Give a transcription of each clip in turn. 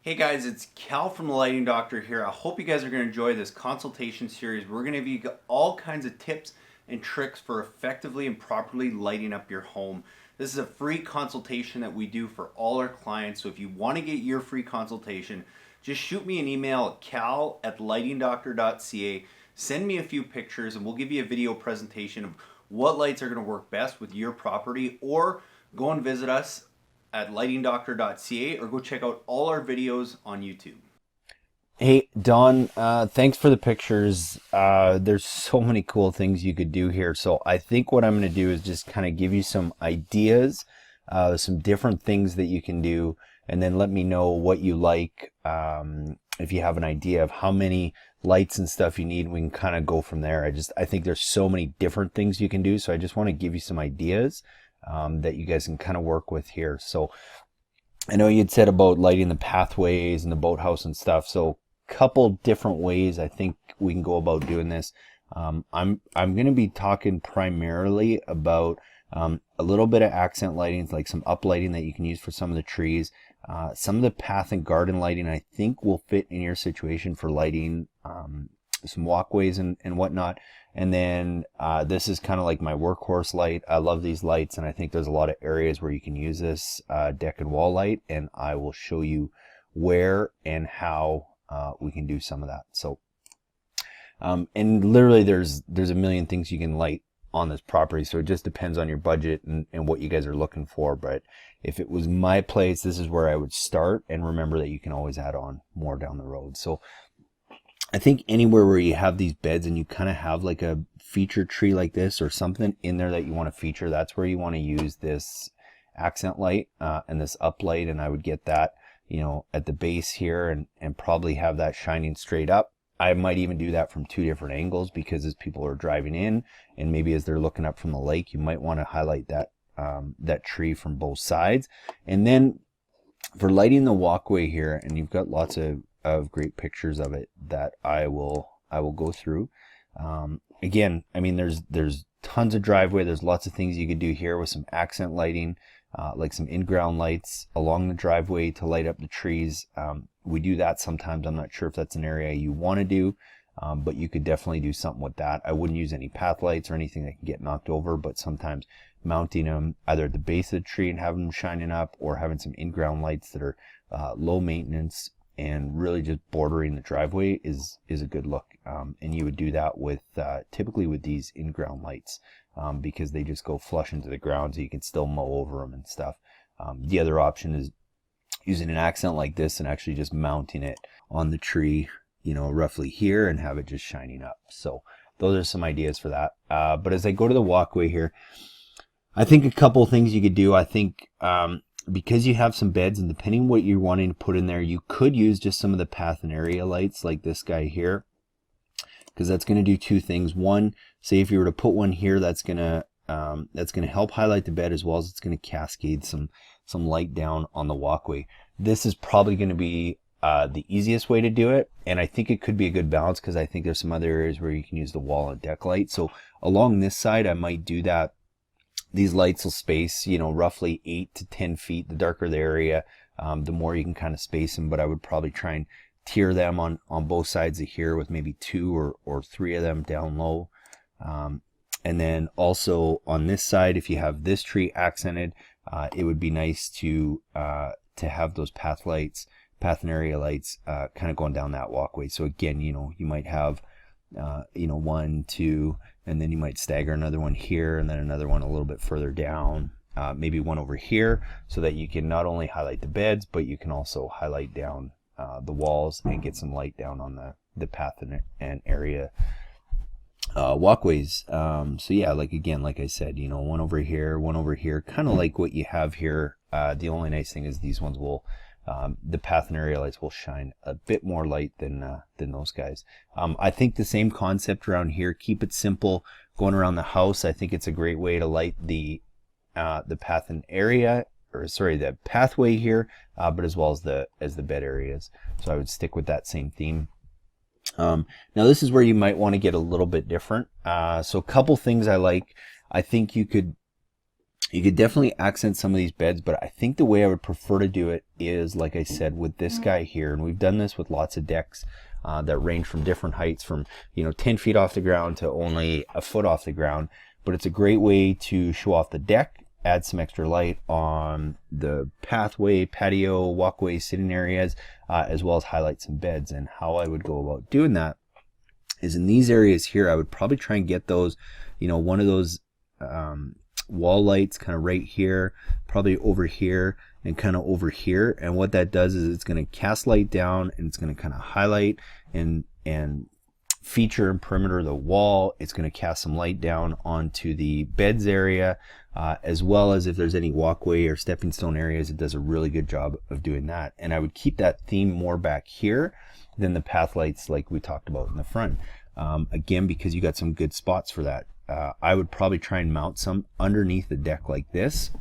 Hey guys, it's Cal from the Lighting Doctor here. I hope you guys are going to enjoy this consultation series. We're going to give you all kinds of tips and tricks for effectively and properly lighting up your home. This is a free consultation that we do for all our clients. So if you want to get your free consultation, just shoot me an email at cal@lightingdoctor.ca. Send me a few pictures and we'll give you a video presentation of what lights are going to work best with your property, or go and visit us at lightingdoctor.ca or go check out all our videos on YouTube. Hey, Don, thanks for the pictures. There's so many cool things you could do here. So I think what I'm going to do is just kind of give you some ideas, some different things that you can do, and then let me know what you like. If you have an idea of how many lights and stuff you need, we can kind of go from there. I think there's so many different things you can do. So I just want to give you some ideas, that you guys can kind of work with here. So I know you'd said about lighting the pathways and the boathouse and stuff. So couple different ways I think we can go about doing this. I'm going to be talking primarily about a little bit of accent lighting, like some uplighting that you can use for some of the trees. Some of the path and garden lighting I think will fit in your situation for lighting some walkways and whatnot. And then this is kind of like my workhorse light. I love these lights, and I think there's a lot of areas where you can use this deck and wall light, and I will show you where and how we can do some of that. So, and literally there's a million things you can light on this property. So it just depends on your budget and what you guys are looking for. But if it was my place, this is where I would start. And remember that you can always add on more down the road. So I think anywhere where you have these beds and you kind of have like a feature tree like this or something in there that you want to feature, that's where you want to use this accent light and this uplight. And I would get that, at the base here, and probably have that shining straight up. I might even do that from two different angles, because as people are driving in and maybe as they're looking up from the lake, you might want to highlight that tree from both sides. And then for lighting the walkway here, and you've got lots of great pictures of it that I will go through. Again, I mean, there's tons of driveway. There's lots of things you could do here with some accent lighting. Like some in-ground lights along the driveway to light up the trees. We do that sometimes. I'm not sure if that's an area you want to do, but you could definitely do something with that. I wouldn't use any path lights or anything that can get knocked over, but sometimes mounting them either at the base of the tree and having them shining up, or having some in-ground lights that are low maintenance and really just bordering the driveway is a good look. And you would do that with typically with these in-ground lights. Because they just go flush into the ground, so you can still mow over them and stuff. The other option is using an accent like this and actually just mounting it on the tree, roughly here, and have it just shining up. So those are some ideas for that. But as I go to the walkway here, I think a couple of things you could do. I think because you have some beds, and depending what you're wanting to put in there, you could use just some of the path and area lights like this guy here, because that's going to do two things. One, say if you were to put one here, that's going to help highlight the bed, as well as it's going to cascade some light down on the walkway. This is probably going to be the easiest way to do it, and I think it could be a good balance, because I think there's some other areas where you can use the wall and deck light. So along this side, I might do that. These lights will space, roughly 8 to 10 feet. The darker the area, the more you can kind of space them. But I would probably try and tier them on both sides of here, with maybe 2 or 3 of them down low. And then also on this side, if you have this tree accented, it would be nice to have those path and area lights kind of going down that walkway. So again, you might have 1, 2, and then you might stagger another one here, and then another one a little bit further down, maybe one over here, so that you can not only highlight the beds, but you can also highlight down the walls and get some light down on the path and area walkways. So yeah, like I said, one over here, kind of like what you have here. The only nice thing is these ones will, the path and area lights will shine a bit more light than those guys. I think the same concept around here. Keep it simple. Going around the house, I think it's a great way to light the path and area, or sorry, the pathway here, but as well as the bed areas. So I would stick with that same theme. Now this is where you might want to get a little bit different. So a couple things I like. I think you could You could definitely accent some of these beds, but I think the way I would prefer to do it is, like I said, with this guy here. And we've done this with lots of decks that range from different heights, from 10 feet off the ground to only a foot off the ground. But it's a great way to show off the deck, add some extra light on the pathway, patio, walkway, sitting areas, as well as highlight some beds. And how I would go about doing that is in these areas here, I would probably try and get those, one of those wall lights kind of right here, probably over here, and kind of over here. And what that does is it's going to cast light down, and it's going to kind of highlight and feature and perimeter of the wall. It's going to cast some light down onto the beds area, as well as if there's any walkway or stepping stone areas. It does a really good job of doing that. And I would keep that theme more back here than the path lights like we talked about in the front. Again, because you got some good spots for that. I would probably try and mount some underneath the deck like this.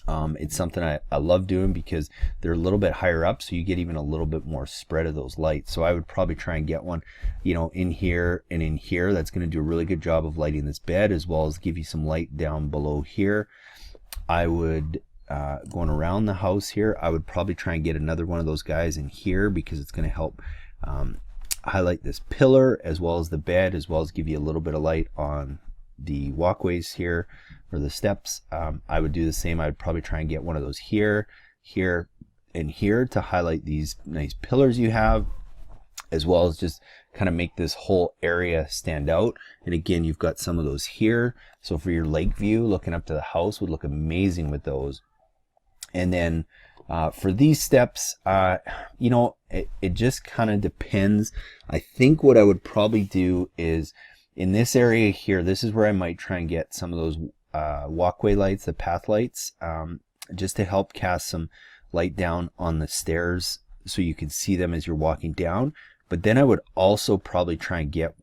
It's something I love doing because they're a little bit higher up, so you get even a little bit more spread of those lights. So I would probably try and get one, in here and in here. That's going to do a really good job of lighting this bed, as well as give you some light down below here. I would, going around the house here, I would probably try and get another one of those guys in here, because it's going to help highlight this pillar as well as the bed, as well as give you a little bit of light on the walkways here, or the steps. I would do the same. I would probably try and get one of those here, here, and here to highlight these nice pillars you have, as well as just kind of make this whole area stand out. And again, you've got some of those here, so for your lake view looking up to the house would look amazing with those. And then for these steps, it just kind of depends. I think what I would probably do is, in this area here, this is where I might try and get some of those walkway lights, the path lights, just to help cast some light down on the stairs so you can see them as you're walking down. But then I would also probably try and get,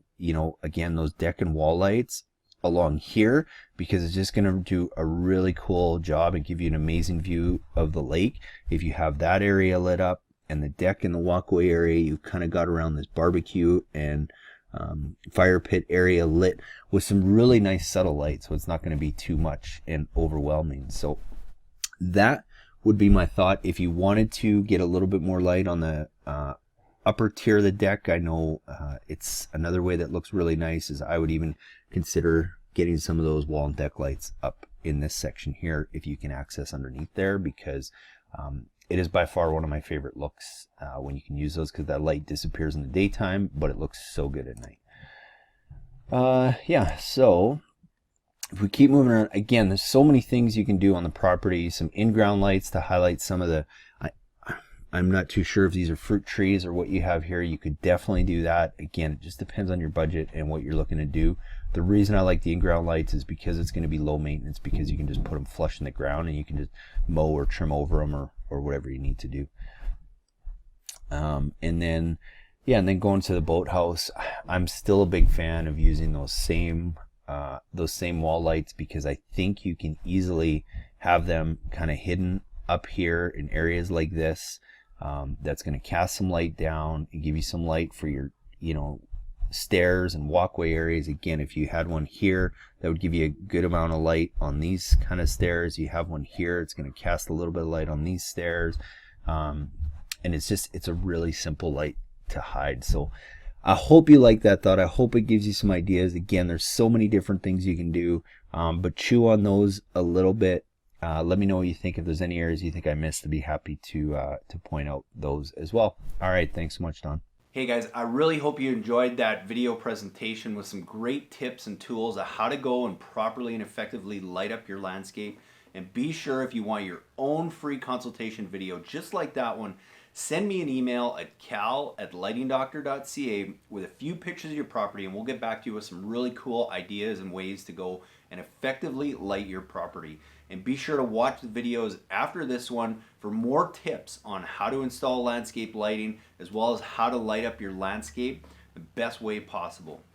again, those deck and wall lights along here, because it's just going to do a really cool job and give you an amazing view of the lake. If you have that area lit up and the deck and the walkway area, you kind of got around this barbecue and fire pit area lit with some really nice subtle light, so it's not going to be too much and overwhelming. So that would be my thought. If you wanted to get a little bit more light on the upper tier of the deck, I know it's another way that looks really nice, is I would even consider getting some of those wall and deck lights up in this section here if you can access underneath there, because it is by far one of my favorite looks when you can use those, because that light disappears in the daytime, but it looks so good at night. Yeah, so if we keep moving around, again, there's so many things you can do on the property. Some in-ground lights to highlight some of the, I'm not too sure if these are fruit trees or what you have here. You could definitely do that. Again, it just depends on your budget and what you're looking to do. The reason I like the in-ground lights is because it's going to be low maintenance, because you can just put them flush in the ground and you can just mow or trim over them, or whatever you need to do. And then going to the boathouse, I'm still a big fan of using those same wall lights, because I think you can easily have them kind of hidden up here in areas like this. That's going to cast some light down and give you some light for your, stairs and walkway areas. Again, if you had one here, that would give you a good amount of light on these kind of stairs. You have one here, it's going to cast a little bit of light on these stairs. And it's a really simple light to hide. So I hope you like that thought. I hope it gives you some ideas. Again, there's so many different things you can do, but chew on those a little bit. Let me know what you think. If there's any areas you think I missed, I'd be happy to point out those as well. All right, thanks so much, Don. Hey guys, I really hope you enjoyed that video presentation with some great tips and tools on how to go and properly and effectively light up your landscape. And be sure, if you want your own free consultation video just like that one, send me an email at cal@lightingdoctor.ca with a few pictures of your property, and we'll get back to you with some really cool ideas and ways to go and effectively light your property. And be sure to watch the videos after this one for more tips on how to install landscape lighting, as well as how to light up your landscape the best way possible.